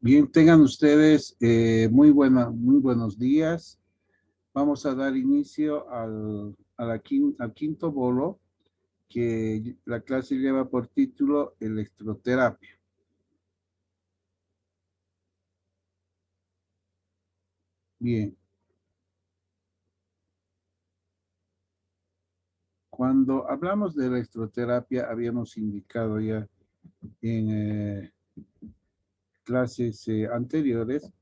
Bien, tengan ustedes muy buenos días. Vamos a dar inicio al quinto bolo, que la clase lleva por título Electroterapia. Bien. Cuando hablamos de electroterapia, habíamos indicado ya en clases anteriores,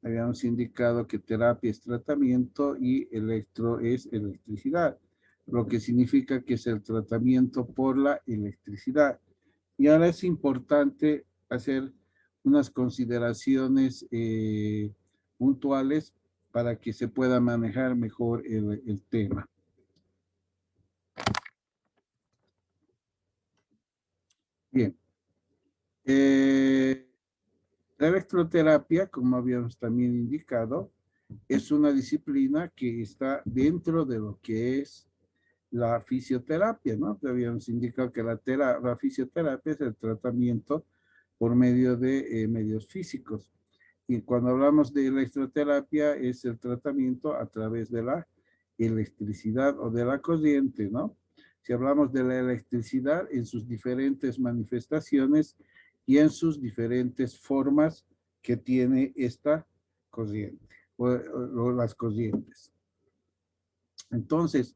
habíamos indicado que terapia es tratamiento y electro es electricidad, lo que significa que es el tratamiento por la electricidad. Y ahora es importante hacer unas consideraciones puntuales para que se pueda manejar mejor el tema. Bien. La electroterapia, como habíamos también indicado, es una disciplina que está dentro de lo que es la fisioterapia, ¿no? Habíamos indicado que la fisioterapia es el tratamiento por medio de medios físicos. Y cuando hablamos de electroterapia es el tratamiento a través de la electricidad o de la corriente, ¿no? Si hablamos de la electricidad en sus diferentes manifestaciones y en sus diferentes formas que tiene esta corriente o las corrientes. Entonces,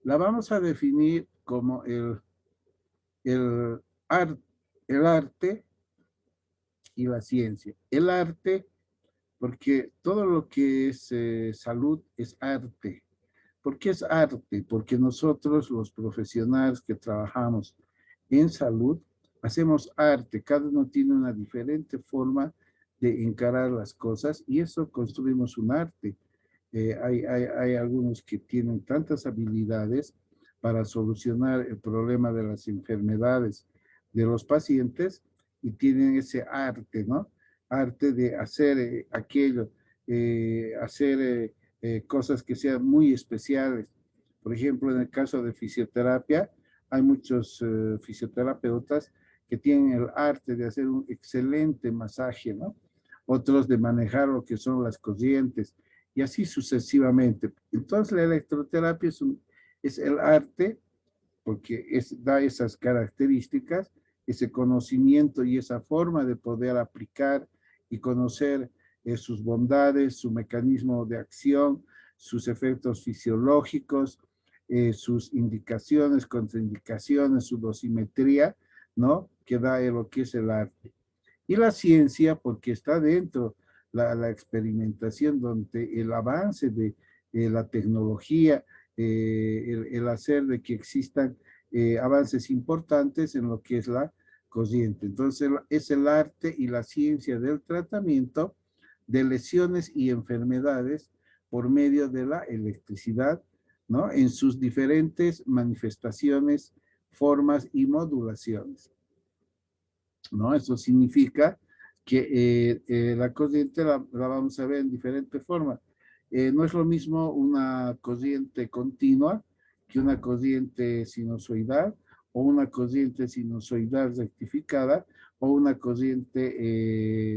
la vamos a definir como el, el arte y la ciencia. El arte, porque todo lo que es salud es arte. ¿Por qué es arte? Porque nosotros, los profesionales que trabajamos en salud, hacemos arte. Cada uno tiene una diferente forma de encarar las cosas y eso construimos un arte. Hay algunos que tienen tantas habilidades para solucionar el problema de las enfermedades de los pacientes y tienen ese arte, ¿no? Arte de hacer aquello, hacer cosas que sean muy especiales. Por ejemplo, en el caso de fisioterapia, hay muchos fisioterapeutas que tienen el arte de hacer un excelente masaje, ¿no? Otros de manejar lo que son las corrientes y así sucesivamente. Entonces la electroterapia es el arte porque da esas características, ese conocimiento y esa forma de poder aplicar y conocer sus bondades, su mecanismo de acción, sus efectos fisiológicos, sus indicaciones, contraindicaciones, su dosimetría, ¿no? Que da lo que es el arte. Y la ciencia, porque está dentro la experimentación, donde el avance de la tecnología, el hacer de que existan avances importantes en lo que es la corriente. Entonces, es el arte y la ciencia del tratamiento de lesiones y enfermedades por medio de la electricidad, ¿no? En sus diferentes manifestaciones, formas y modulaciones, ¿no? Eso significa que la corriente la vamos a ver en diferentes formas. No es lo mismo una corriente continua que una corriente sinusoidal o una corriente sinusoidal rectificada o una corriente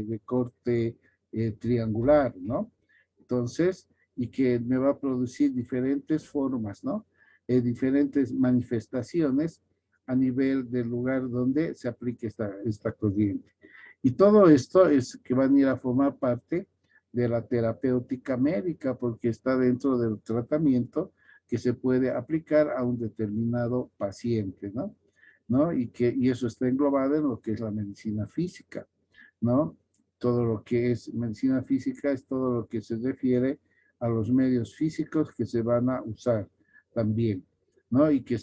de corte triangular, ¿no? Entonces, y que me va a producir diferentes formas, ¿no? Diferentes manifestaciones a nivel del lugar donde se aplique esta corriente. Y todo esto es que van a ir a formar parte de la terapéutica médica porque está dentro del tratamiento que se puede aplicar a un determinado paciente, ¿no? ¿No? Y eso está englobado en lo que es la medicina física, ¿no? Todo lo que es medicina física es todo lo que se refiere a los medios físicos que se van a usar también, ¿no? Y que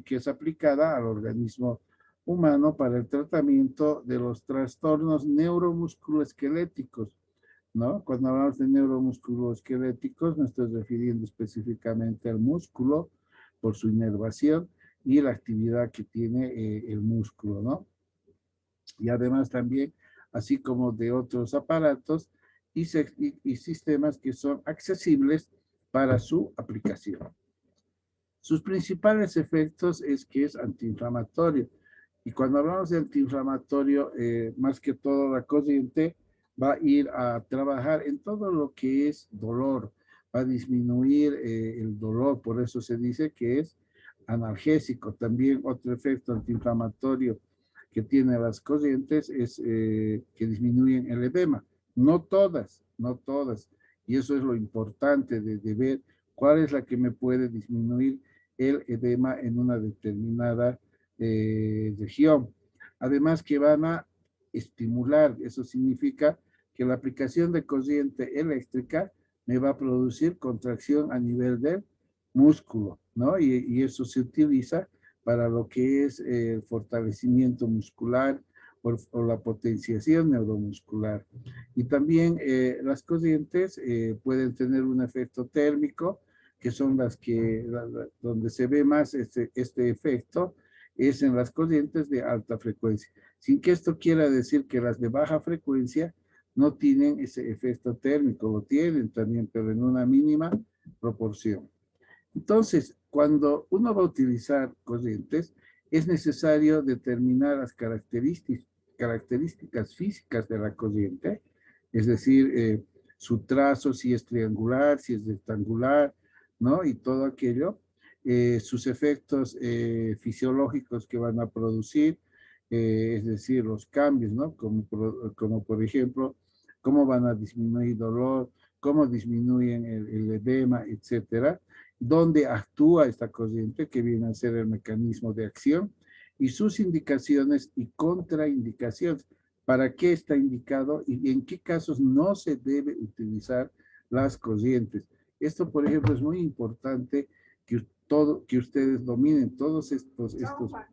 que es aplicada al organismo humano para el tratamiento de los trastornos neuromusculoesqueléticos, ¿no? Cuando hablamos de neuromusculoesqueléticos, me estoy refiriendo específicamente al músculo por su inervación y la actividad que tiene el músculo, ¿no? Y además también, así como de otros aparatos y sistemas que son accesibles para su aplicación. Sus principales efectos es que es antiinflamatorio. Y cuando hablamos de antiinflamatorio, más que todo la corriente va a ir a trabajar en todo lo que es dolor, va a disminuir el dolor, por eso se dice que es analgésico. También otro efecto antiinflamatorio que tiene las corrientes es que disminuyen el edema. No todas, no todas. Y eso es lo importante de ver cuál es la que me puede disminuir el edema en una determinada región. Además que van a estimular, eso significa que la aplicación de corriente eléctrica me va a producir contracción a nivel del músculo, ¿no? Y eso se utiliza para lo que es el fortalecimiento muscular o la potenciación neuromuscular. Y también las corrientes pueden tener un efecto térmico, que son las que, donde se ve más este efecto, es en las corrientes de alta frecuencia. Sin que esto quiera decir que las de baja frecuencia no tienen ese efecto térmico, lo tienen también, pero en una mínima proporción. Entonces, cuando uno va a utilizar corrientes, es necesario determinar las características físicas de la corriente, es decir, su trazo, si es triangular, si es rectangular, ¿no? Y todo aquello, sus efectos fisiológicos que van a producir, es decir, los cambios, ¿no? Como por ejemplo, cómo van a disminuir dolor, cómo disminuyen el edema, etcétera, dónde actúa esta corriente, que viene a ser el mecanismo de acción, y sus indicaciones y contraindicaciones. ¿Para qué está indicado y en qué casos no se debe utilizar las corrientes? Esto, por ejemplo, es muy importante que ustedes dominen todos estos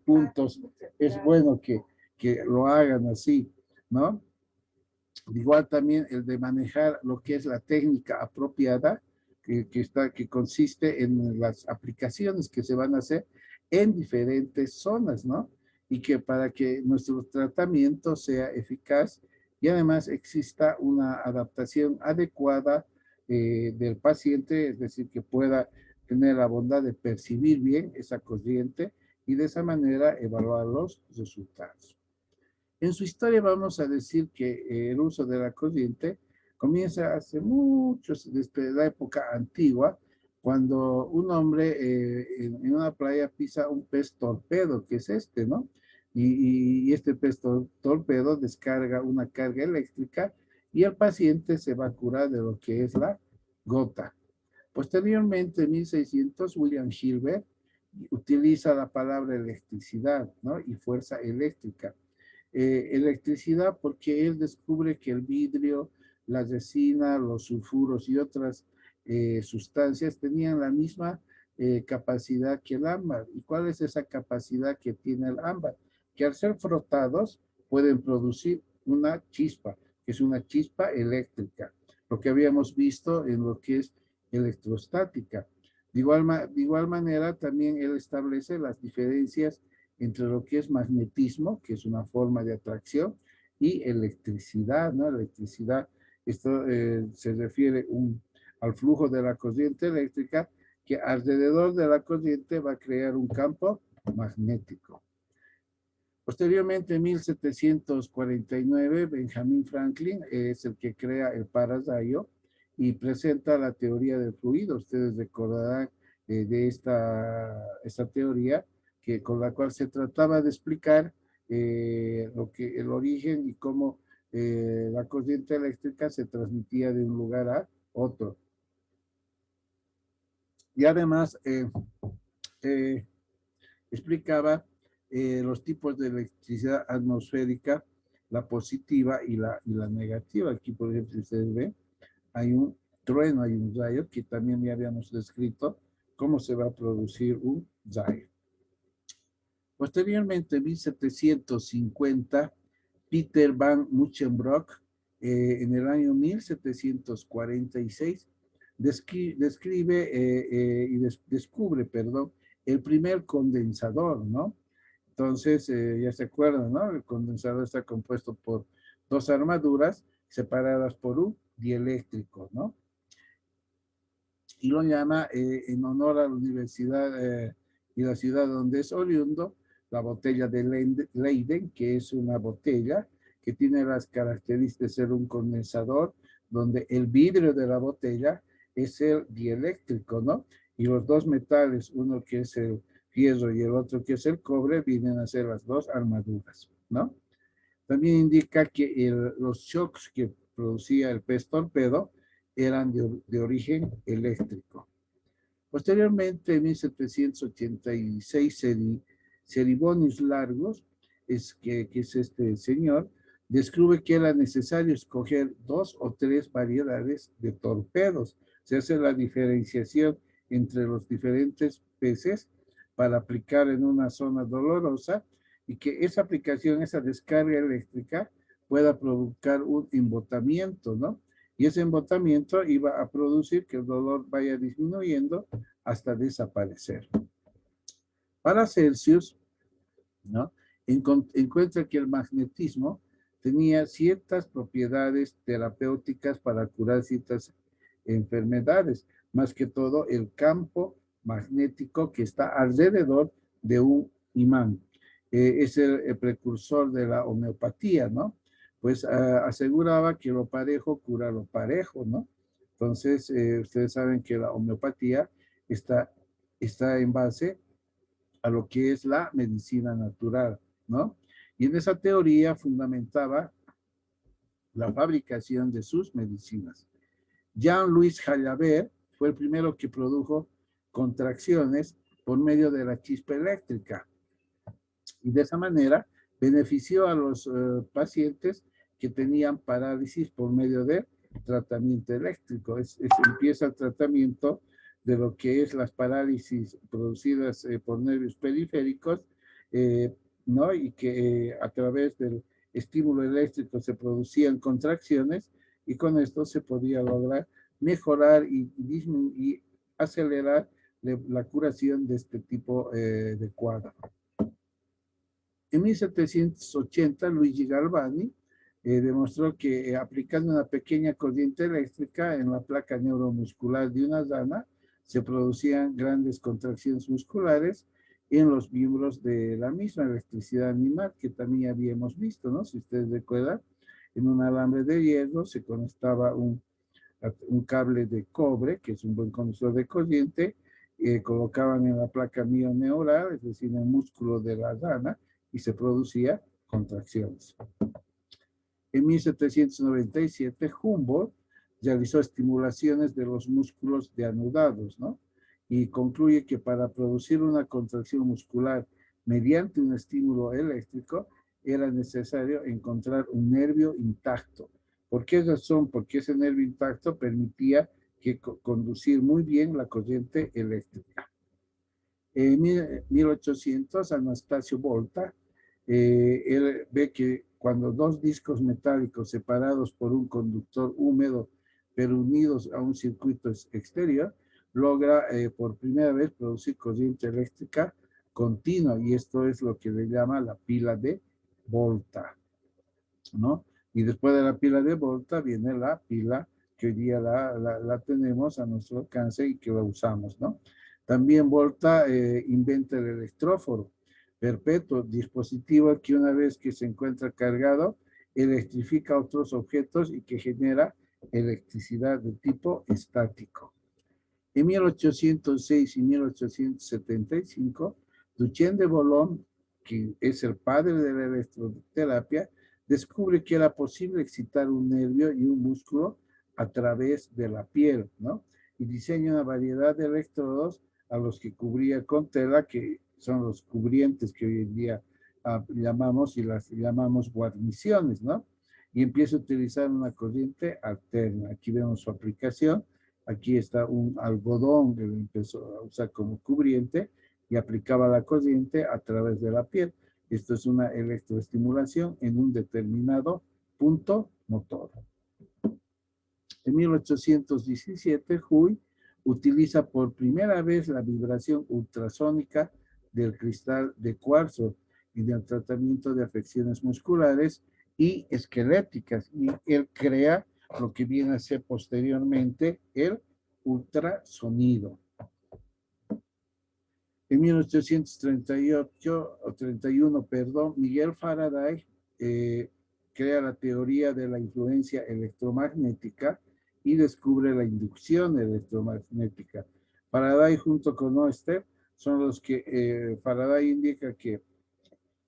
puntos. Es bueno que lo hagan así, ¿no? Igual también el de manejar lo que es la técnica apropiada, que consiste en las aplicaciones que se van a hacer en diferentes zonas, ¿no? Y que para que nuestro tratamiento sea eficaz y además exista una adaptación adecuada del paciente, es decir, que pueda tener la bondad de percibir bien esa corriente y de esa manera evaluar los resultados. En su historia vamos a decir que el uso de la corriente comienza hace muchos, desde la época antigua, cuando un hombre en una playa pisa un pez torpedo, que es este, ¿no? Y este pez torpedo descarga una carga eléctrica y el paciente se va a curar de lo que es la gota. Posteriormente, en 1600, William Gilbert utiliza la palabra electricidad, ¿no? Y fuerza eléctrica. Electricidad porque él descubre que el vidrio, la resina, los sulfuros y otras sustancias tenían la misma capacidad que el ámbar. ¿Y cuál es esa capacidad que tiene el ámbar? Que al ser frotados pueden producir una chispa, que es una chispa eléctrica, lo que habíamos visto en lo que es electrostática. De igual manera, también él establece las diferencias entre lo que es magnetismo, que es una forma de atracción, y electricidad, ¿no? Electricidad, esto se refiere al flujo de la corriente eléctrica, que alrededor de la corriente va a crear un campo magnético. Posteriormente, en 1749, Benjamin Franklin es el que crea el pararrayo y presenta la teoría del fluido. Ustedes recordarán de esta teoría con la cual se trataba de explicar el origen y cómo la corriente eléctrica se transmitía de un lugar a otro. Y además eh, explicaba los tipos de electricidad atmosférica, la positiva y la negativa. Aquí, por ejemplo, si ustedes ven, hay un trueno, hay un rayo, que también ya habíamos descrito cómo se va a producir un rayo. Posteriormente, en 1750, Peter van Musschenbroek, en el año 1746, describe y descubre, perdón, el primer condensador, ¿no? Entonces, ya se acuerdan, ¿no? El condensador está compuesto por dos armaduras separadas por un dieléctrico, ¿no? Y lo llama en honor a la universidad y la ciudad donde es oriundo, la botella de Leyden, que es una botella que tiene las características de ser un condensador, donde el vidrio de la botella es el dieléctrico, ¿no? Y los dos metales, uno que es el fierro y el otro que es el cobre, vienen a ser las dos armaduras, ¿no? También indica que los shocks que producía el pez torpedo eran de origen eléctrico. Posteriormente, en 1786, Ceribonius Largos, que es este señor, descubre que era necesario escoger 2 o 3 variedades de torpedos. Se hace la diferenciación entre los diferentes peces para aplicar en una zona dolorosa y que esa aplicación, esa descarga eléctrica, pueda provocar un embotamiento, ¿no? Y ese embotamiento iba a producir que el dolor vaya disminuyendo hasta desaparecer. Paracelsus, ¿no? Encuentra que el magnetismo tenía ciertas propiedades terapéuticas para curar ciertas enfermedades, más que todo el campo magnético que está alrededor de un imán. Es el precursor de la homeopatía, ¿no? Pues aseguraba que lo parejo cura lo parejo, ¿no? Entonces, ustedes saben que la homeopatía está en base a lo que es la medicina natural, ¿no? Y en esa teoría fundamentaba la fabricación de sus medicinas. Jean-Louis Jalabert fue el primero que produjo contracciones por medio de la chispa eléctrica y de esa manera benefició a los pacientes que tenían parálisis por medio de tratamiento eléctrico. Empieza el tratamiento de lo que es las parálisis producidas por nervios periféricos, ¿no? Y que a través del estímulo eléctrico se producían contracciones y con esto se podía lograr mejorar y acelerar la curación de este tipo de cuadro. En 1780, Luigi Galvani demostró que aplicando una pequeña corriente eléctrica en la placa neuromuscular de una rana, se producían grandes contracciones musculares en los miembros de la misma electricidad animal que también habíamos visto, ¿no? Si ustedes recuerdan, en un alambre de hierro se conectaba un cable de cobre, que es un buen conductor de corriente, colocaban en la placa mioneural, es decir, en el músculo de la rana, y se producía contracciones. En 1797, Humboldt realizó estimulaciones de los músculos de anudados, ¿no? Y concluye que para producir una contracción muscular mediante un estímulo eléctrico era necesario encontrar un nervio intacto. ¿Por qué razón? Porque ese nervio intacto permitía conducir muy bien la corriente eléctrica. En 1800, Anastasio Volta, él ve que cuando dos discos metálicos separados por un conductor húmedo, pero unidos a un circuito exterior, logra por primera vez producir corriente eléctrica continua, y esto es lo que le llama la pila de Volta, ¿no? Y después de la pila de Volta viene la pila que hoy día la tenemos a nuestro alcance y que la usamos, ¿no? También Volta inventa el electróforo perpetuo, dispositivo que una vez que se encuentra cargado, electrifica otros objetos y que genera electricidad de tipo estático. En 1806 y 1875, Duchenne de Boulogne, que es el padre de la electroterapia, descubre que era posible excitar un nervio y un músculo a través de la piel, ¿no? Y diseña una variedad de electrodos a los que cubría con tela, que son los cubrientes que hoy en día llamamos y las llamamos guarniciones, ¿no? Y empieza a utilizar una corriente alterna. Aquí vemos su aplicación. Aquí está un algodón que empezó a usar como cubriente y aplicaba la corriente a través de la piel. Esto es una electroestimulación en un determinado punto motor. En 1817, Huy utiliza por primera vez la vibración ultrasónica del cristal de cuarzo en el tratamiento de afecciones musculares y esqueléticas, y él crea lo que viene a ser posteriormente el ultrasonido. En 1838 o 31, perdón, Miguel Faraday crea la teoría de la influencia electromagnética y descubre la inducción electromagnética. Faraday junto con Oester son los que Faraday indica que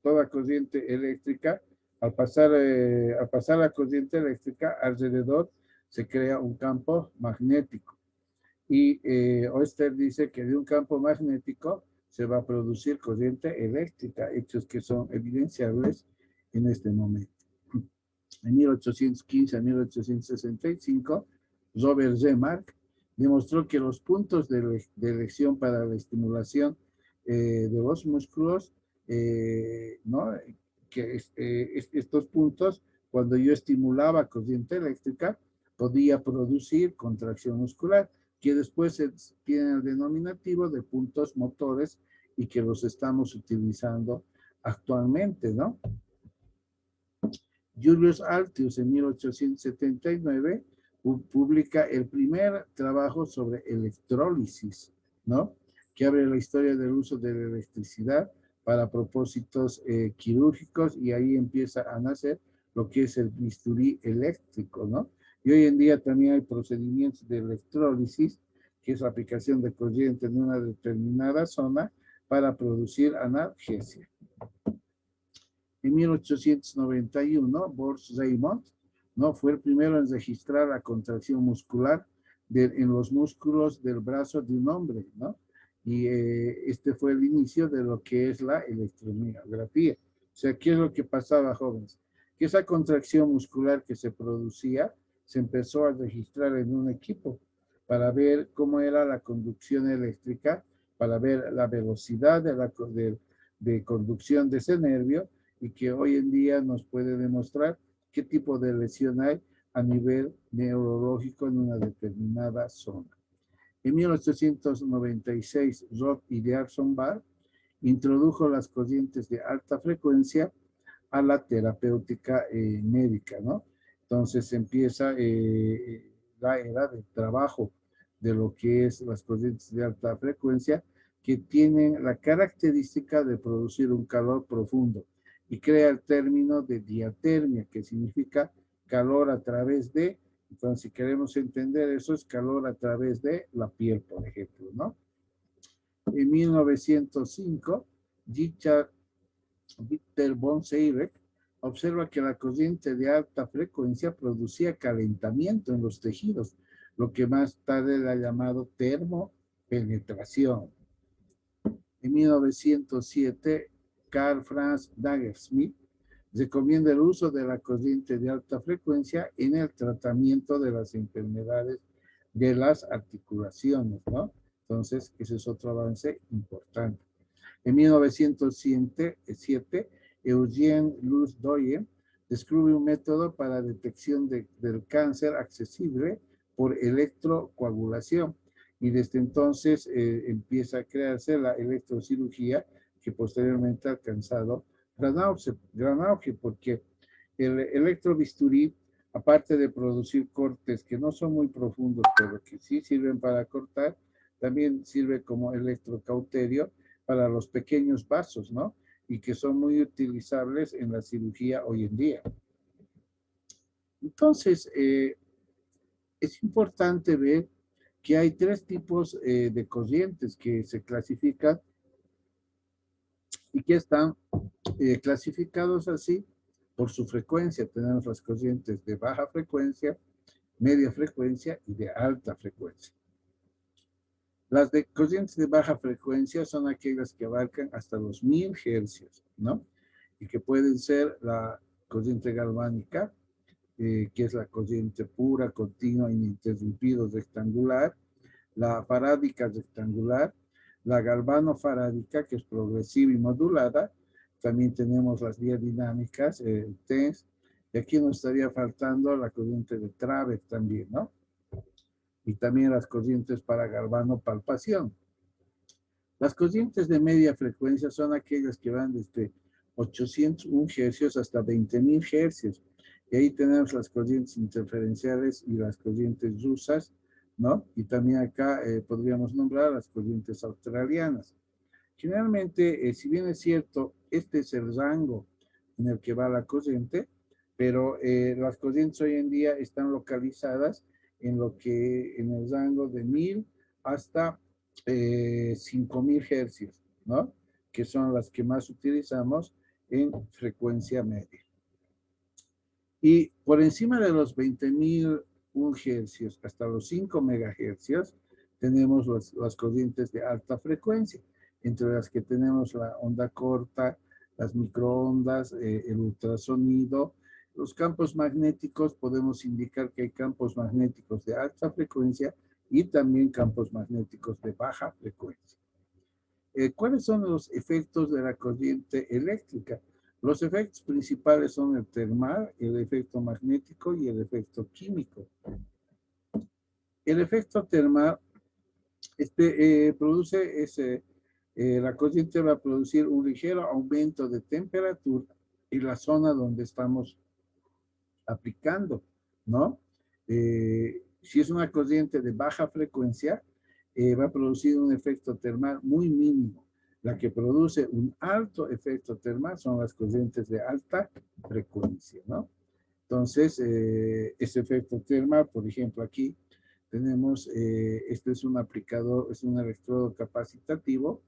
toda corriente eléctrica, al pasar la corriente eléctrica, alrededor se crea un campo magnético. Y Oester dice que de un campo magnético se va a producir corriente eléctrica, hechos que son evidenciables en este momento. En 1815 a 1865, Robert Remarque demostró que los puntos de elección para la estimulación de los músculos, ¿no? Que estos puntos, cuando yo estimulaba corriente eléctrica, podía producir contracción muscular, que después se tiene el denominativo de puntos motores y que los estamos utilizando actualmente, ¿no? Julius Altius en 1879 publica el primer trabajo sobre electrólisis, ¿no? Que abre la historia del uso de la electricidad para propósitos quirúrgicos, y ahí empieza a nacer lo que es el bisturí eléctrico, ¿no? Y hoy en día también hay procedimientos de electrólisis, que es la aplicación de corriente en una determinada zona para producir analgesia. En 1891, Bors-Raymond, ¿no? Fue el primero en registrar la contracción muscular en los músculos del brazo de un hombre, ¿no? Y este fue el inicio de lo que es la electromiografía. O sea, ¿qué es lo que pasaba, jóvenes? Que esa contracción muscular que se producía se empezó a registrar en un equipo para ver cómo era la conducción eléctrica, para ver la velocidad de conducción de ese nervio, y que hoy en día nos puede demostrar qué tipo de lesión hay a nivel neurológico en una determinada zona. En 1896, Roth y Jackson Barr introdujo las corrientes de alta frecuencia a la terapéutica médica, ¿no? Entonces empieza la era de trabajo de lo que es las corrientes de alta frecuencia, que tienen la característica de producir un calor profundo, y crea el término de diatermia, que significa calor a través de, entonces si queremos entender eso, es calor a través de la piel, por ejemplo, ¿no? En 1905, Richard Victor von Seyrek observa que la corriente de alta frecuencia producía calentamiento en los tejidos, lo que más tarde le ha llamado termopenetración. En 1907, Carl Franz Dagersmith recomienda el uso de la corriente de alta frecuencia en el tratamiento de las enfermedades de las articulaciones, ¿no? Entonces, ese es otro avance importante. En 1907, Eugene Louis Doyen descubre un método para detección del cáncer accesible por electrocoagulación, y desde entonces empieza a crearse la electrocirugía, que posteriormente ha alcanzado gran auge, porque el electrobisturí, aparte de producir cortes que no son muy profundos, pero que sí sirven para cortar, también sirve como electrocauterio para los pequeños vasos, ¿no? Y que son muy utilizables en la cirugía hoy en día. Entonces, es importante ver que hay tres tipos de corrientes que se clasifican y que están clasificados así por su frecuencia. Tenemos las corrientes de baja frecuencia, media frecuencia y de alta frecuencia. Las de corrientes de baja frecuencia son aquellas que abarcan hasta los 1000 hercios, ¿no? Y que pueden ser la corriente galvánica, que es la corriente pura, continua, ininterrumpido, rectangular, la farádica rectangular, la galvanofarádica, que es progresiva y modulada. También tenemos las vías dinámicas, TENS, y aquí nos estaría faltando la corriente de Travers también, ¿no? Y también las corrientes para galvanopalpación. Las corrientes de media frecuencia son aquellas que van desde 801 hercios hasta 20.000 hercios. Y ahí tenemos las corrientes interferenciales y las corrientes rusas, ¿no? Y también acá podríamos nombrar las corrientes australianas. Generalmente, si bien es cierto, este es el rango en el que va la corriente, pero las corrientes hoy en día están localizadas en el rango de 1000 hasta 5000 hercios, ¿no? Que son las que más utilizamos en frecuencia media. Y por encima de los 20.000 hercios hasta los 5 megahercios, tenemos las corrientes de alta frecuencia, entre las que tenemos la onda corta, las microondas, el ultrasonido. Los campos magnéticos, podemos indicar que hay campos magnéticos de alta frecuencia y también campos magnéticos de baja frecuencia. ¿Cuáles son los efectos de la corriente eléctrica? Los efectos principales son el termal, el efecto magnético y el efecto químico. El efecto termal la corriente va a producir un ligero aumento de temperatura en la zona donde estamos aplicando, ¿no? Si es una corriente de baja frecuencia, va a producir un efecto termal muy mínimo. La que produce un alto efecto termal son las corrientes de alta frecuencia, ¿no? Entonces, ese efecto termal, por ejemplo, aquí tenemos, este es un aplicador, es un electrodo capacitativo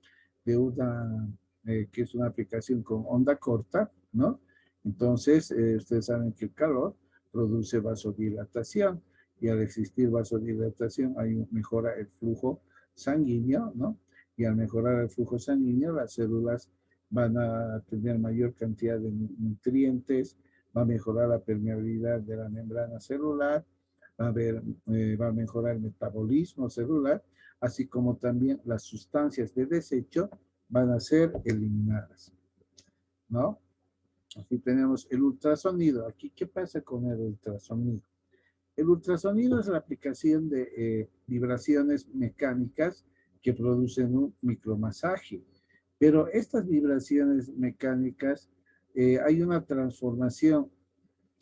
de que es una aplicación con onda corta, ¿no? Entonces, ustedes saben que el calor produce vasodilatación y al existir vasodilatación mejora el flujo sanguíneo, ¿no? Y al mejorar el flujo sanguíneo, las células van a tener mayor cantidad de nutrientes, va a mejorar la permeabilidad de la membrana celular, va a mejorar el metabolismo celular, así como también las sustancias de desecho van a ser eliminadas, ¿no? Aquí tenemos el ultrasonido. Aquí, ¿qué pasa con el ultrasonido? El ultrasonido es la aplicación de vibraciones mecánicas que producen un micromasaje. Pero estas vibraciones mecánicas, hay una transformación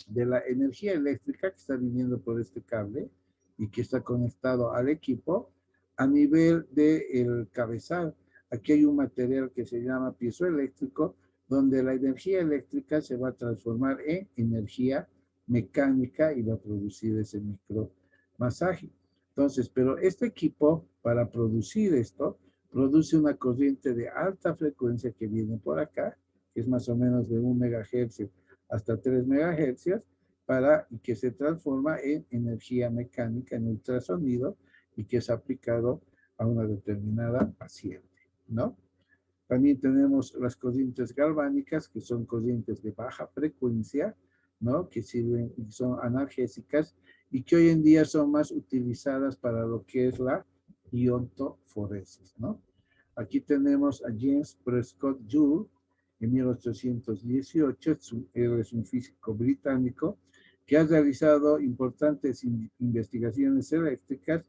de la energía eléctrica que está viniendo por este cable y que está conectado al equipo a nivel del cabezal. Aquí hay un material que se llama piezoeléctrico, donde la energía eléctrica se va a transformar en energía mecánica y va a producir ese micromasaje. Entonces, pero este equipo, para producir esto, produce una corriente de alta frecuencia que viene por acá, que es más o menos de 1 megahertz hasta 3 megahercios, y que se transforma en energía mecánica, en ultrasonido, y que es aplicado a una determinada paciente, ¿no? También tenemos las corrientes galvánicas, que son corrientes de baja frecuencia, ¿no? Que sirven y son analgésicas y que hoy en día son más utilizadas para lo que es la iontoforesis, ¿no? Aquí tenemos a James Prescott Joule, en 1818, él es un físico británico que ha realizado importantes investigaciones eléctricas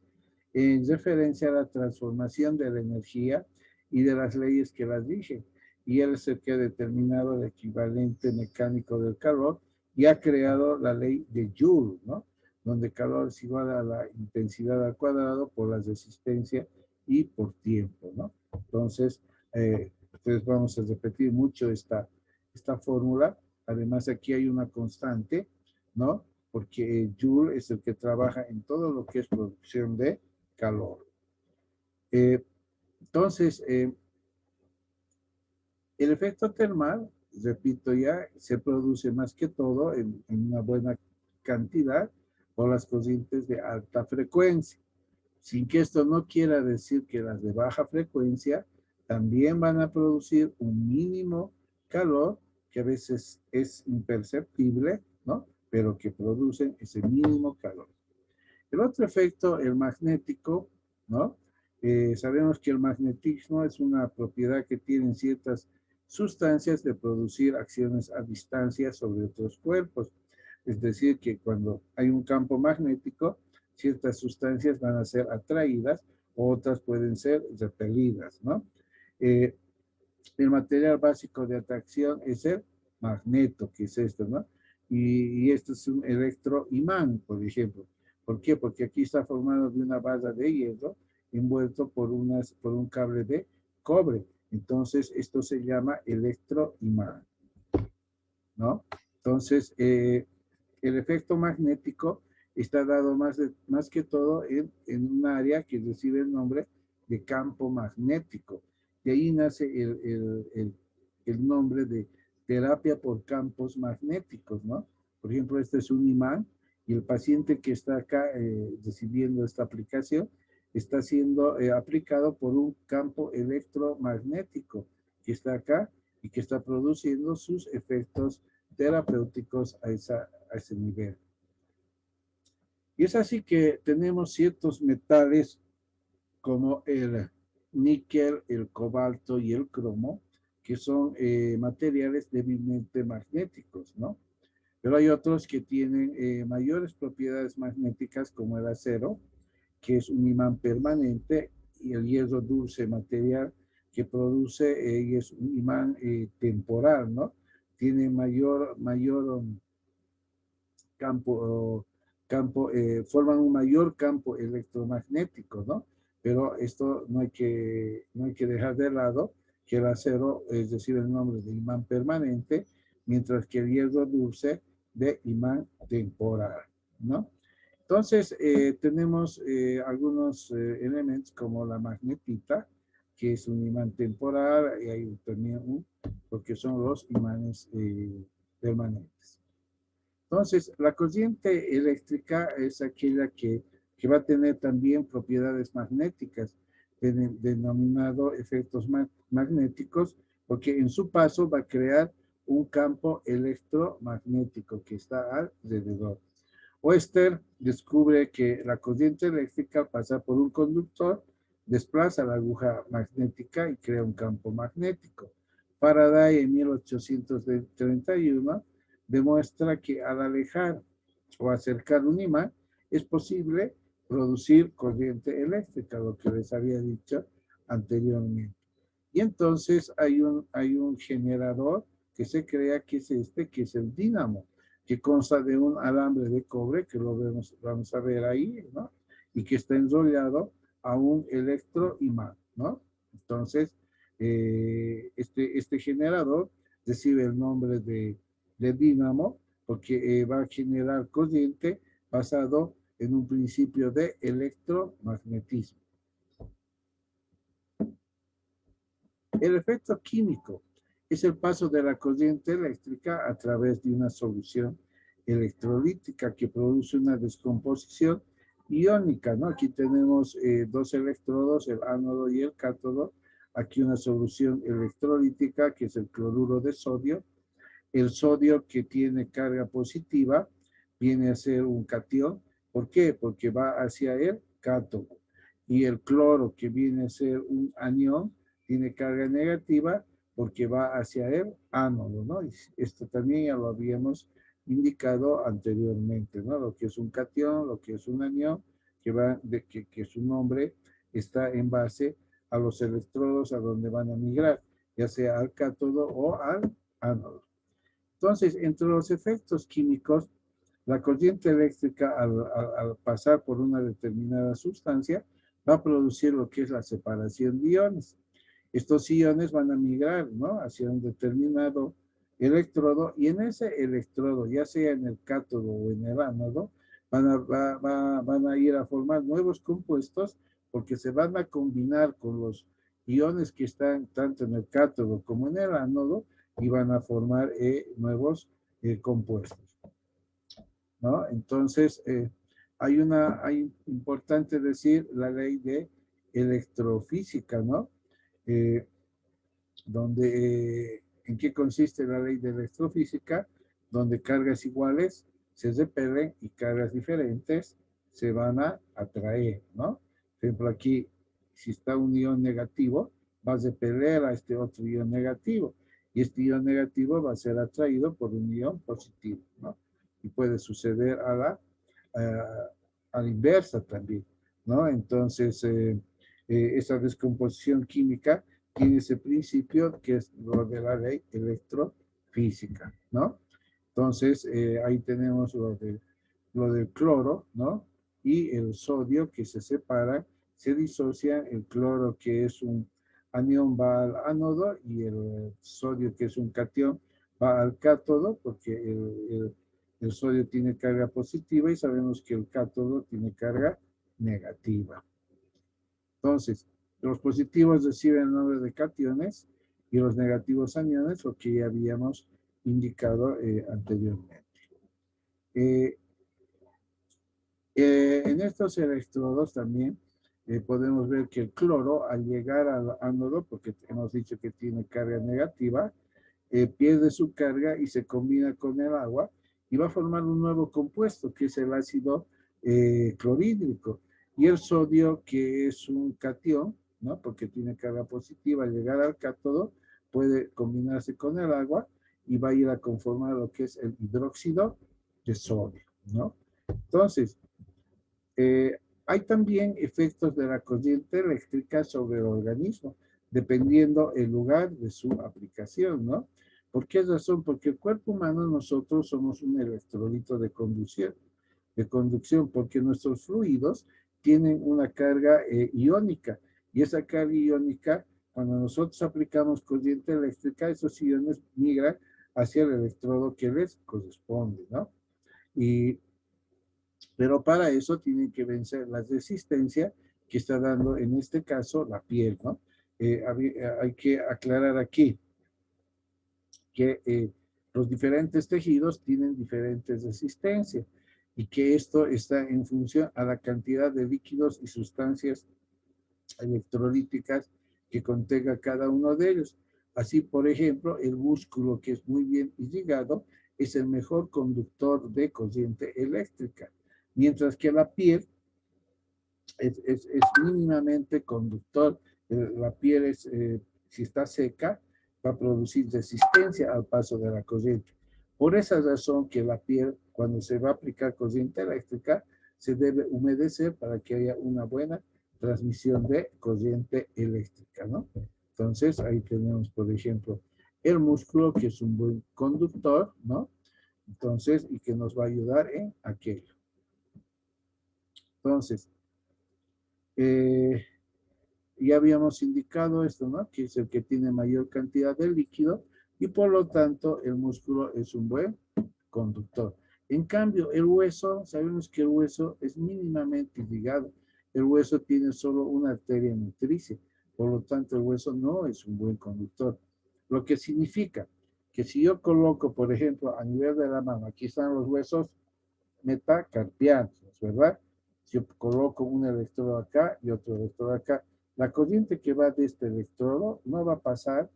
en referencia a la transformación de la energía y de las leyes que las rigen. Y él es el que ha determinado el equivalente mecánico del calor y ha creado la ley de Joule, ¿no? Donde calor es igual a la intensidad al cuadrado por la resistencia y por tiempo, ¿no? Entonces, vamos a repetir mucho esta fórmula. Además, aquí hay una constante, ¿no? Porque Joule es el que trabaja en todo lo que es producción de calor. Entonces, el efecto termal, repito ya, se produce más que todo en una buena cantidad por las corrientes de alta frecuencia. Sin que esto no quiera decir que las de baja frecuencia también van a producir un mínimo calor que a veces es imperceptible, ¿no? Pero que producen ese mínimo calor. El otro efecto, el magnético, ¿no? Sabemos que el magnetismo es una propiedad que tienen ciertas sustancias de producir acciones a distancia sobre otros cuerpos. Es decir, que cuando hay un campo magnético, ciertas sustancias van a ser atraídas, otras pueden ser repelidas, ¿no? El material básico de atracción es el magneto, que es esto, ¿no? Y esto es un electroimán, por ejemplo. ¿Por qué? Porque aquí está formado de una barra de hierro envuelto por un cable de cobre. Entonces, esto se llama electroimán, ¿no? Entonces, el efecto magnético está dado más que todo en un área que recibe el nombre de campo magnético. De ahí nace el nombre de terapia por campos magnéticos, ¿no? Por ejemplo, este es un imán y el paciente que está acá recibiendo esta aplicación está siendo aplicado por un campo electromagnético que está acá y que está produciendo sus efectos terapéuticos a ese nivel. Y es así que tenemos ciertos metales como el níquel, el cobalto y el cromo, que son materiales débilmente magnéticos, ¿no? Pero hay otros que tienen mayores propiedades magnéticas como el acero, que es un imán permanente, y el hierro dulce material que produce y es un imán temporal, ¿no? Tiene mayor forman un mayor campo electromagnético, ¿no? Pero esto no hay que dejar de lado que el acero recibe el nombre de imán permanente, mientras que el hierro dulce de imán temporal, ¿no? Entonces, tenemos algunos elementos como la magnetita, que es un imán temporal, y hay también porque son los imanes permanentes. Entonces, la corriente eléctrica es aquella que va a tener también propiedades magnéticas, denominado efectos magnéticos, porque en su paso va a crear un campo electromagnético que está alrededor. Oester descubre que la corriente eléctrica al pasar por un conductor desplaza la aguja magnética y crea un campo magnético. Faraday en 1831 demuestra que al alejar o acercar un imán es posible producir corriente eléctrica, lo que les había dicho anteriormente. Y entonces hay un generador que se crea, que es que es el dínamo, que consta de un alambre de cobre, que vamos a ver ahí, ¿no? Y que está enrollado a un electroimán, ¿no? Entonces, este generador recibe el nombre de dínamo porque va a generar corriente basado en un principio de electromagnetismo. El efecto químico es el paso de la corriente eléctrica a través de una solución electrolítica que produce una descomposición iónica, ¿no? Aquí tenemos dos electrodos, el ánodo y el cátodo. Aquí una solución electrolítica que es el cloruro de sodio. El sodio que tiene carga positiva viene a ser un cation. ¿Por qué? Porque va hacia el cátodo. Y el cloro que viene a ser un anión tiene carga negativa porque va hacia el ánodo, ¿no? Y esto también ya lo habíamos indicado anteriormente, ¿no? Lo que es un cation, lo que es un anión, que su nombre está en base a los electrodos a donde van a migrar, ya sea al cátodo o al ánodo. Entonces, entre los efectos químicos, la corriente eléctrica al pasar por una determinada sustancia va a producir lo que es la separación de iones. Estos iones van a migrar, ¿no?, hacia un determinado electrodo, y en ese electrodo, ya sea en el cátodo o en el ánodo, van a ir a formar nuevos compuestos porque se van a combinar con los iones que están tanto en el cátodo como en el ánodo y van a formar nuevos compuestos, ¿no? Entonces, hay importante decir la ley de electrofísica, ¿no? ¿En qué consiste la ley de electrofísica? Donde cargas iguales se repelen y cargas diferentes se van a atraer, ¿no? Por ejemplo, aquí, si está un ion negativo, va a repeler a este otro ion negativo, y este ion negativo va a ser atraído por un ion positivo, ¿no? Y puede suceder a la inversa también, ¿no? Entonces, esa descomposición química tiene ese principio que es lo de la ley electrofísica, ¿no? Entonces, ahí tenemos lo del cloro, ¿no? Y el sodio que se separa, se disocia el cloro que es un anión va al ánodo y el sodio, que es un catión, va al cátodo, porque el sodio tiene carga positiva y sabemos que el cátodo tiene carga negativa. Entonces, los positivos reciben el nombre de cationes y los negativos aniones, lo que ya habíamos indicado anteriormente. En estos electrodos también podemos ver que el cloro, al llegar al ánodo, porque hemos dicho que tiene carga negativa, pierde su carga y se combina con el agua y va a formar un nuevo compuesto, que es el ácido clorhídrico. Y el sodio, que es un catión, ¿no? Porque tiene carga positiva, al llegar al cátodo, puede combinarse con el agua y va a ir a conformar lo que es el hidróxido de sodio, ¿no? Entonces, hay también efectos de la corriente eléctrica sobre el organismo, dependiendo el lugar de su aplicación, ¿no? ¿Por qué razón? Porque el cuerpo humano, nosotros somos un electrolito de conducción, porque nuestros fluidos tienen una carga iónica, y esa carga iónica, cuando nosotros aplicamos corriente eléctrica, esos iones migran hacia el electrodo que les corresponde, ¿no? Pero para eso tienen que vencer la resistencia que está dando en este caso la piel, ¿no? Hay que aclarar aquí que los diferentes tejidos tienen diferentes resistencias y que esto está en función a la cantidad de líquidos y sustancias electrolíticas que contenga cada uno de ellos. Así, por ejemplo, el músculo, que es muy bien irrigado, es el mejor conductor de corriente eléctrica, mientras que la piel es mínimamente conductor. La piel si está seca, va a producir resistencia al paso de la corriente. Por esa razón que la piel, cuando se va a aplicar corriente eléctrica, se debe humedecer para que haya una buena transmisión de corriente eléctrica, ¿no? Entonces, ahí tenemos, por ejemplo, el músculo, que es un buen conductor, ¿no? Entonces, y que nos va a ayudar en aquello. Entonces, ya habíamos indicado esto, ¿no? Que es el que tiene mayor cantidad de líquido y por lo tanto el músculo es un buen conductor. En cambio, el hueso, sabemos que el hueso es mínimamente irrigado. El hueso tiene solo una arteria nutricia, por lo tanto el hueso no es un buen conductor. Lo que significa que si yo coloco, por ejemplo, a nivel de la mano, aquí están los huesos metacarpianos, ¿verdad? Si yo coloco un electrodo acá y otro electrodo acá, la corriente que va de este electrodo no va a pasar,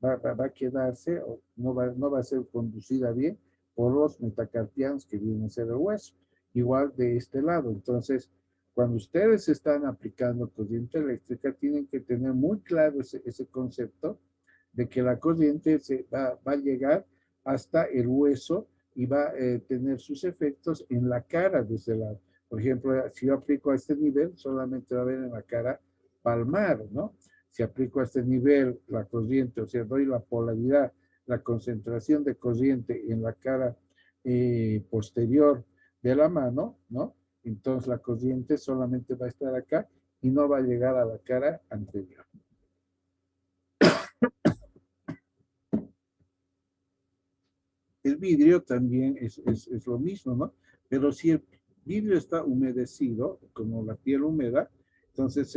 va a quedarse, o no va a ser conducida bien por los metacarpianos que vienen a ser el hueso. Igual de este lado. Entonces, cuando ustedes están aplicando corriente eléctrica, tienen que tener muy claro ese concepto de que la corriente va a llegar hasta el hueso y va a tener sus efectos en la cara de ese lado. Por ejemplo, si yo aplico a este nivel, solamente va a haber en la cara palmar, ¿no? Si aplico a este nivel la corriente, o sea, doy la polaridad, la concentración de corriente en la cara posterior de la mano, ¿no? Entonces la corriente solamente va a estar acá y no va a llegar a la cara anterior. El vidrio también es lo mismo, ¿no? Pero si el vidrio está humedecido, como la piel húmeda, entonces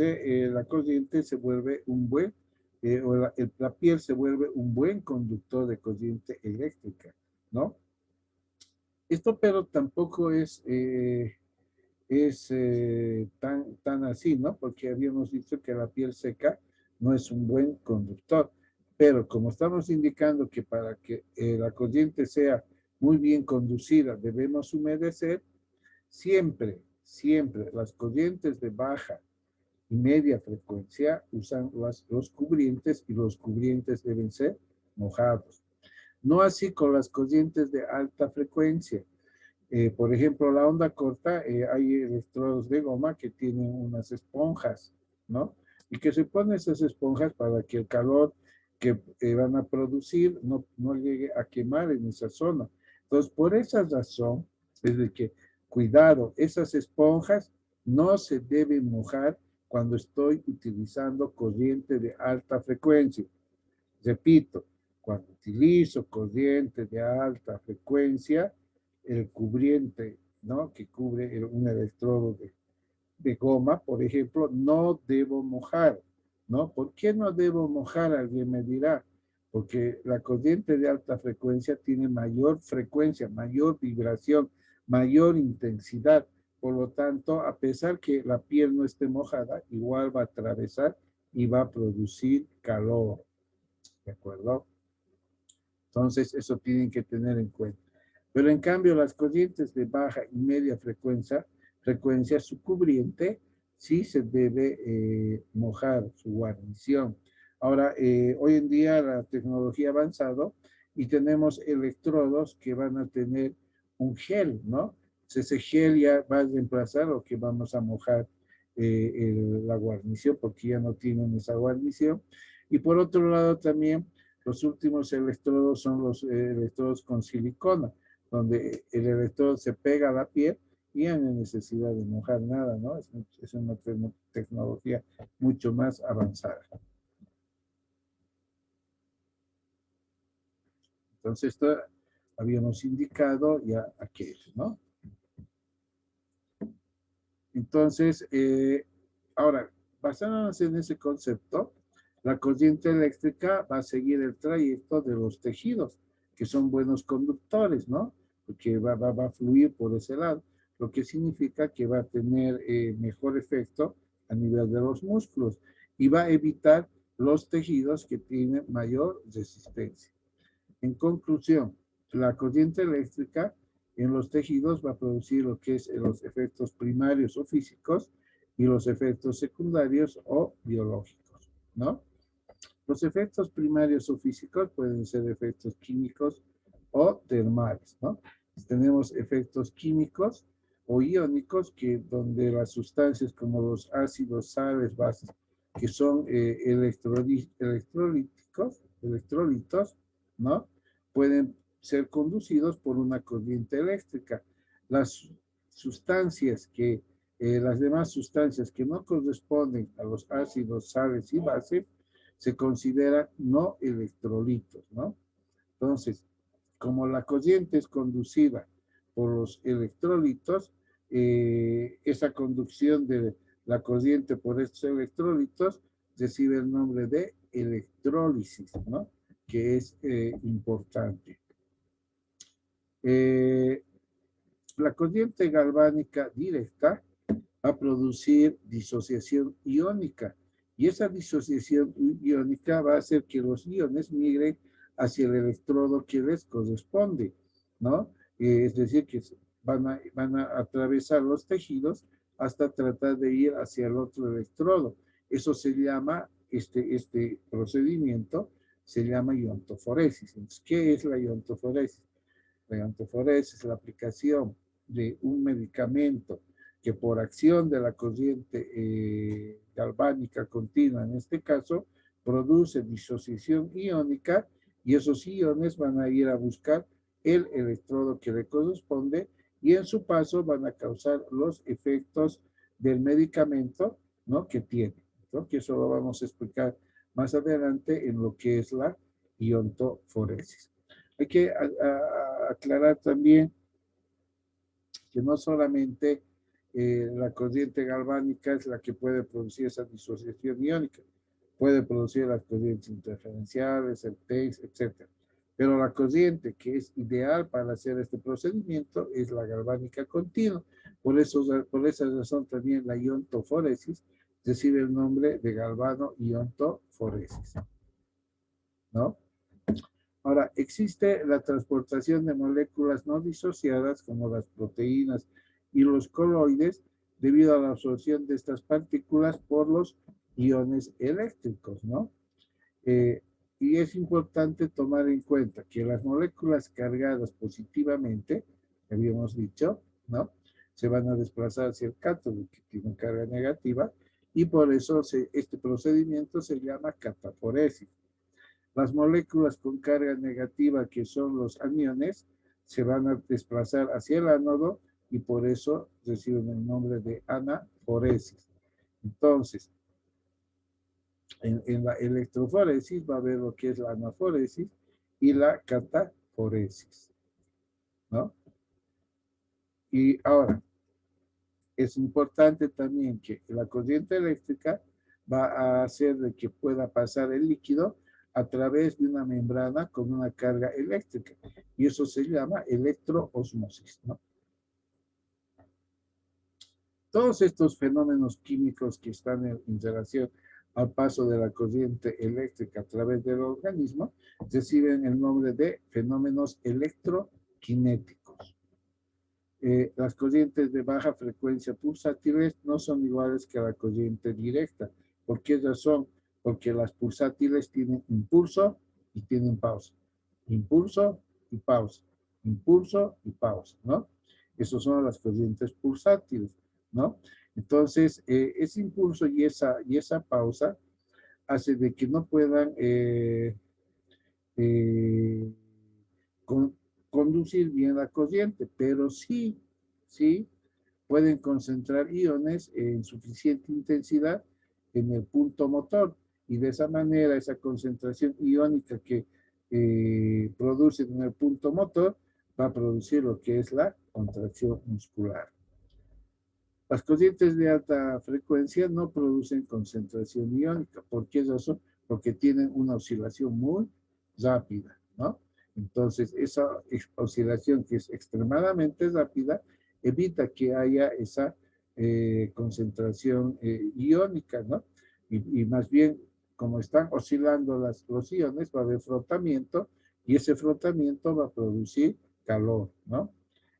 la corriente se vuelve un buen, o la piel se vuelve un buen conductor de corriente eléctrica, ¿no? Esto pero tampoco es tan así, ¿no? Porque habíamos dicho que la piel seca no es un buen conductor. Pero como estamos indicando que para que la corriente sea muy bien conducida debemos humedecer, siempre las corrientes de baja y media frecuencia usan los cubrientes y los cubrientes deben ser mojados. No así con las corrientes de alta frecuencia. Por ejemplo, la onda corta, hay electrodos de goma que tienen unas esponjas, ¿no? Y que se ponen esas esponjas para que el calor que van a producir no llegue a quemar en esa zona. Entonces, por esa razón, es de que, cuidado, esas esponjas no se deben mojar cuando estoy utilizando corriente de alta frecuencia. Repito, cuando utilizo corriente de alta frecuencia, el cubriente, ¿no? Que cubre un electrodo de goma, por ejemplo, no debo mojar, ¿no? ¿Por qué no debo mojar? Alguien me dirá. Porque la corriente de alta frecuencia tiene mayor frecuencia, mayor vibración, mayor intensidad. Por lo tanto, a pesar que la piel no esté mojada, igual va a atravesar y va a producir calor. ¿De acuerdo? Entonces, eso tienen que tener en cuenta. Pero en cambio, las corrientes de baja y media frecuencia su cubriente, sí se debe mojar su guarnición. Ahora, hoy en día la tecnología ha avanzado y tenemos electrodos que van a tener un gel, ¿no? Entonces, ese gel ya va a reemplazar lo que vamos a mojar la guarnición, porque ya no tienen esa guarnición. Y por otro lado también, los últimos electrodos son los electrodos con silicona, donde el electrodo se pega a la piel y ya no hay necesidad de mojar nada, ¿no? Es una tecnología mucho más avanzada. Entonces, esto habíamos indicado ya aquello, ¿no? Entonces, ahora, basándonos en ese concepto, la corriente eléctrica va a seguir el trayecto de los tejidos, que son buenos conductores, ¿no? Porque va a fluir por ese lado, lo que significa que va a tener mejor efecto a nivel de los músculos y va a evitar los tejidos que tienen mayor resistencia. En conclusión, la corriente eléctrica en los tejidos va a producir lo que es los efectos primarios o físicos y los efectos secundarios o biológicos, ¿no? Los efectos primarios o físicos pueden ser efectos químicos o termales, ¿no? Tenemos efectos químicos o iónicos que donde las sustancias como los ácidos, sales, bases, que son electrolitos, ¿no? Pueden ser conducidos por una corriente eléctrica. Las sustancias las demás sustancias que no corresponden a los ácidos, sales y bases se consideran no electrolitos, ¿no? Entonces, como la corriente es conducida por los electrolitos, esa conducción de la corriente por estos electrolitos recibe el nombre de electrólisis, ¿no? Que es importante. La corriente galvánica directa va a producir disociación iónica y esa disociación iónica va a hacer que los iones migren hacia el electrodo que les corresponde, ¿no? Es decir, que van a atravesar los tejidos hasta tratar de ir hacia el otro electrodo. Eso se llama, este procedimiento se llama iontoforesis. Entonces, ¿qué es la iontoforesis? La iontoforesis es la aplicación de un medicamento que por acción de la corriente galvánica continua, en este caso, produce disociación iónica y esos iones van a ir a buscar el electrodo que le corresponde y en su paso van a causar los efectos del medicamento, ¿no? Que tiene, ¿no? Que eso lo vamos a explicar más adelante en lo que es la iontoforesis. Hay que aclarar también que no solamente la corriente galvánica es la que puede producir esa disociación iónica, puede producir las corrientes interferenciales, el TEIS, etc. Pero la corriente que es ideal para hacer este procedimiento es la galvánica continua. Por esa razón también la iontoforesis recibe el nombre de galvano-iontoforesis, ¿no? Ahora, existe la transportación de moléculas no disociadas como las proteínas y los coloides debido a la absorción de estas partículas por los iones eléctricos, ¿no? Y es importante tomar en cuenta que las moléculas cargadas positivamente, habíamos dicho, ¿no? Se van a desplazar hacia el cátodo que tiene carga negativa y por eso este procedimiento se llama cataforesis. Las moléculas con carga negativa, que son los aniones, se van a desplazar hacia el ánodo y por eso reciben el nombre de anaforesis. Entonces, en la electroforesis va a haber lo que es la anaforesis y la cataforesis, ¿no? Y ahora, es importante también que la corriente eléctrica va a hacer de que pueda pasar el líquido a través de una membrana con una carga eléctrica. Y eso se llama electroosmosis, ¿no? Todos estos fenómenos químicos que están en relación al paso de la corriente eléctrica a través del organismo reciben el nombre de fenómenos electroquinéticos. Las corrientes de baja frecuencia pulsátiles no son iguales que la corriente directa. ¿Por qué razón? Porque las pulsátiles tienen impulso y tienen pausa. Impulso y pausa. Impulso y pausa, ¿no? Esas son las corrientes pulsátiles, ¿no? Entonces, ese impulso y esa pausa hace de que no puedan eh, con, conducir bien la corriente, pero sí pueden concentrar iones en suficiente intensidad en el punto motor y de esa manera esa concentración iónica que producen en el punto motor va a producir lo que es la contracción muscular. Las corrientes de alta frecuencia no producen concentración iónica. ¿Por qué razón? Porque tienen una oscilación muy rápida, ¿no? Entonces, esa oscilación que es extremadamente rápida evita que haya esa concentración iónica, ¿no? Y más bien, como están oscilando los iones, va a haber frotamiento y ese frotamiento va a producir calor, ¿no?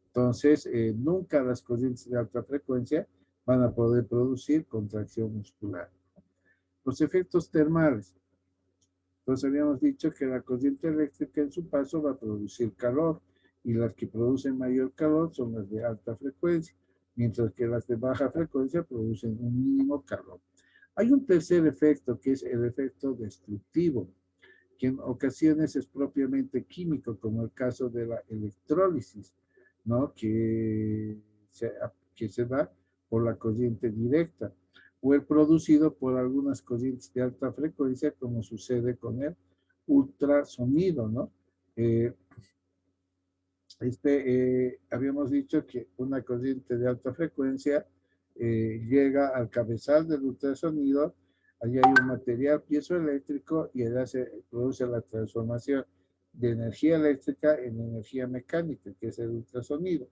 Entonces, nunca las corrientes de alta frecuencia van a poder producir contracción muscular. Los efectos termales. Entonces, habíamos dicho que la corriente eléctrica en su paso va a producir calor y las que producen mayor calor son las de alta frecuencia, mientras que las de baja frecuencia producen un mínimo calor. Hay un tercer efecto que es el efecto destructivo, que en ocasiones es propiamente químico, como el caso de la electrólisis, ¿no? Que se da por la corriente directa, o el producido por algunas corrientes de alta frecuencia, como sucede con el ultrasonido, ¿no? Eh, habíamos dicho que una corriente de alta frecuencia llega al cabezal del ultrasonido, allí hay un material piezoeléctrico y allá se produce la transformación de energía eléctrica en energía mecánica, que es el ultrasonido.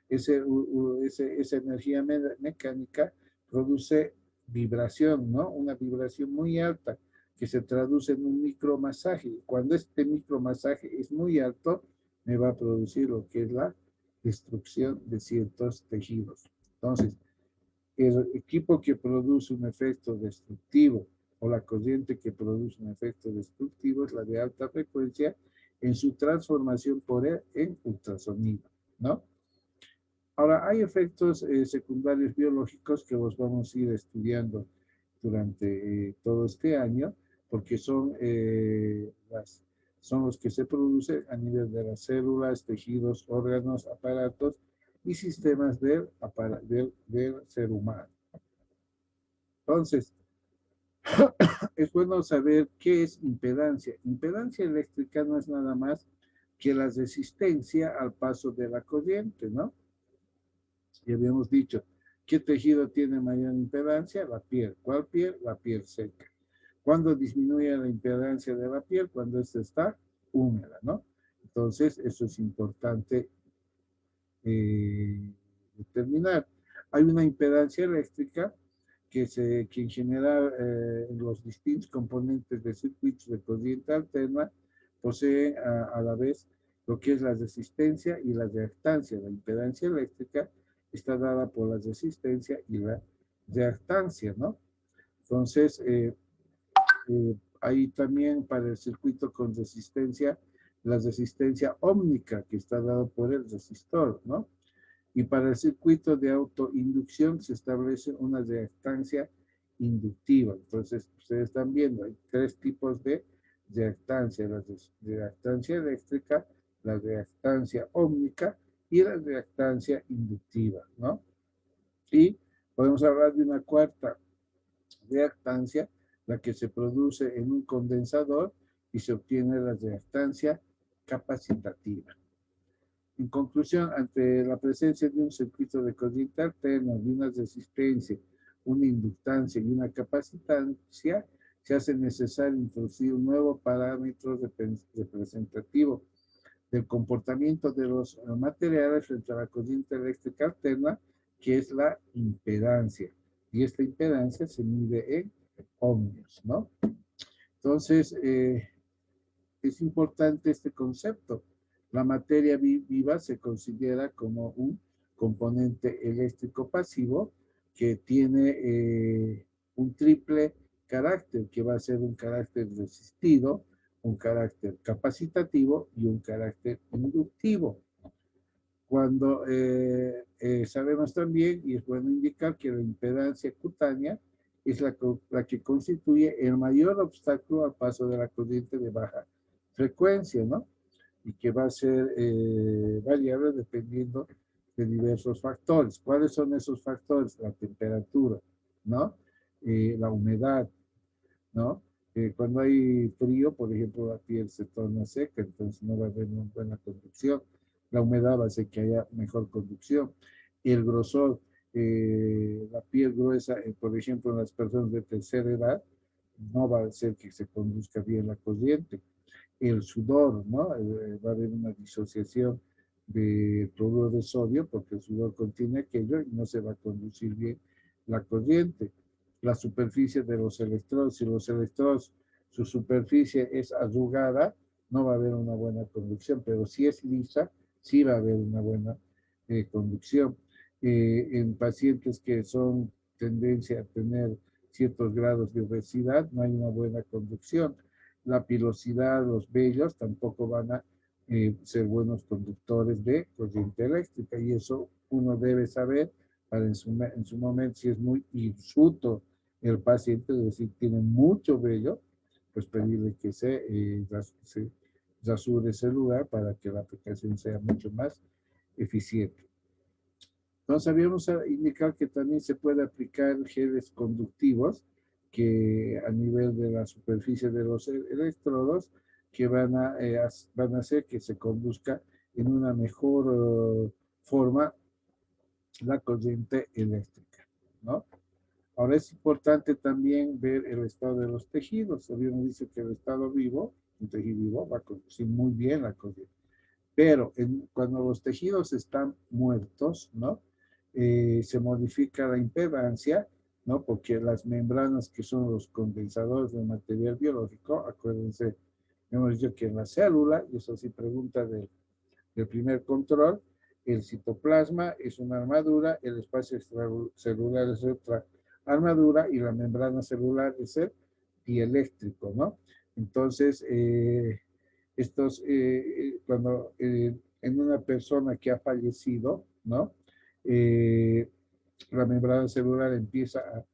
Esa energía mecánica produce vibración, ¿no? Una vibración muy alta que se traduce en un micromasaje. Cuando este micromasaje es muy alto, me va a producir lo que es la destrucción de ciertos tejidos. Entonces, el equipo que produce un efecto destructivo o la corriente que produce un efecto destructivo es la de alta frecuencia en su transformación en ultrasonido, ¿no? Ahora, hay efectos secundarios biológicos que los vamos a ir estudiando durante todo este año, porque son los que se producen a nivel de las células, tejidos, órganos, aparatos y sistemas del ser humano. Entonces, es bueno saber qué es impedancia. Impedancia eléctrica no es nada más que la resistencia al paso de la corriente, ¿no? Ya habíamos dicho, ¿qué tejido tiene mayor impedancia? La piel. ¿Cuál piel? La piel seca. ¿Cuándo disminuye la impedancia de la piel? Cuando ésta está húmeda, ¿no? Entonces, eso es importante determinar. Hay una impedancia eléctrica que en general los distintos componentes de circuitos de corriente alterna poseen a la vez lo que es la resistencia y la reactancia. La impedancia eléctrica está dada por la resistencia y la reactancia, ¿no? Entonces, hay también para el circuito con resistencia, la resistencia ómnica que está dada por el resistor, ¿no? Y para el circuito de autoinducción se establece una reactancia inductiva. Entonces, ustedes están viendo, hay tres tipos de reactancia: la reactancia eléctrica, la reactancia ómnica y la reactancia inductiva, ¿no? Y podemos hablar de una cuarta, reactancia, la que se produce en un condensador y se obtiene la reactancia capacitativa. En conclusión, ante la presencia de un circuito de corriente alterna, de una resistencia, una inductancia y una capacitancia, se hace necesario introducir un nuevo parámetro representativo del comportamiento de los materiales frente a la corriente eléctrica alterna, que es la impedancia. Y esta impedancia se mide en ohmios, ¿no? Entonces, es importante este concepto. La materia viva se considera como un componente eléctrico pasivo que tiene un triple carácter, que va a ser un carácter resistido, un carácter capacitativo y un carácter inductivo. Cuando sabemos también, y es bueno indicar, que la impedancia cutánea es la que constituye el mayor obstáculo al paso de la corriente de baja frecuencia, ¿no? Y que va a ser variable dependiendo de diversos factores. ¿Cuáles son esos factores? La temperatura, ¿no? La humedad, ¿no? Cuando hay frío, por ejemplo, la piel se torna seca, entonces no va a haber una buena conducción. La humedad va a hacer que haya mejor conducción. El grosor, la piel gruesa, por ejemplo, en las personas de tercera edad, no va a hacer que se conduzca bien la corriente. El sudor, ¿no? Va a haber una disociación de cloruro de sodio porque el sudor contiene aquello y no se va a conducir bien la corriente. La superficie de los electrodos, si los electrodos, su superficie es arrugada, no va a haber una buena conducción, pero si es lisa, sí va a haber una buena conducción. En pacientes que son tendencia a tener ciertos grados de obesidad, no hay una buena conducción. La pilosidad, los vellos tampoco van a ser buenos conductores de corriente eléctrica, y eso uno debe saber para en su momento, si es muy hirsuto el paciente, es decir, tiene mucho vello, pues pedirle que se rasure ese lugar para que la aplicación sea mucho más eficiente. Entonces habíamos indicado que también se puede aplicar geles conductivos que a nivel de la superficie de los electrodos, que van a hacer que se conduzca en una mejor forma la corriente eléctrica, ¿no? Ahora es importante también ver el estado de los tejidos. Habíamos dicho que el estado vivo, un tejido vivo, va a conducir muy bien la corriente. Pero cuando los tejidos están muertos, ¿no? Se modifica la impedancia, ¿no? Porque las membranas que son los condensadores de material biológico, acuérdense, hemos dicho que en la célula, y eso sí pregunta del primer control, el citoplasma es una armadura, el espacio extracelular es otra armadura y la membrana celular es el dieléctrico, ¿no? Entonces, cuando en una persona que ha fallecido, ¿no? La membrana celular empieza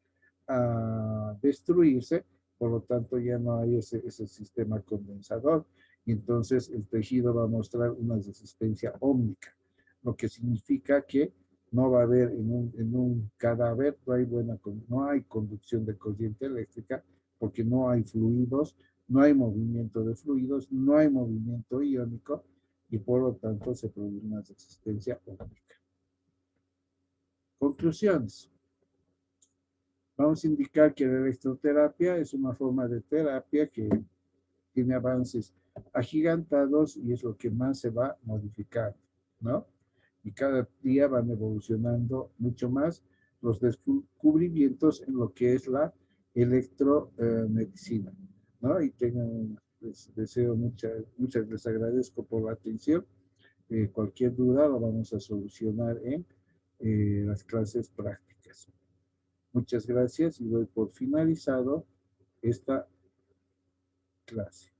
a destruirse, por lo tanto ya no hay ese sistema condensador, y entonces el tejido va a mostrar una resistencia ómnica, lo que significa que no va a haber en un cadáver, no hay conducción de corriente eléctrica, porque no hay fluidos, no hay movimiento de fluidos, no hay movimiento iónico, y por lo tanto se produce una resistencia ómnica. Conclusiones. Vamos a indicar que la electroterapia es una forma de terapia que tiene avances agigantados y es lo que más se va a modificar, ¿no? Y cada día van evolucionando mucho más los descubrimientos en lo que es la electromedicina, ¿no? Y les deseo les agradezco por la atención. Cualquier duda lo vamos a solucionar en las clases prácticas. Muchas gracias y doy por finalizado esta clase.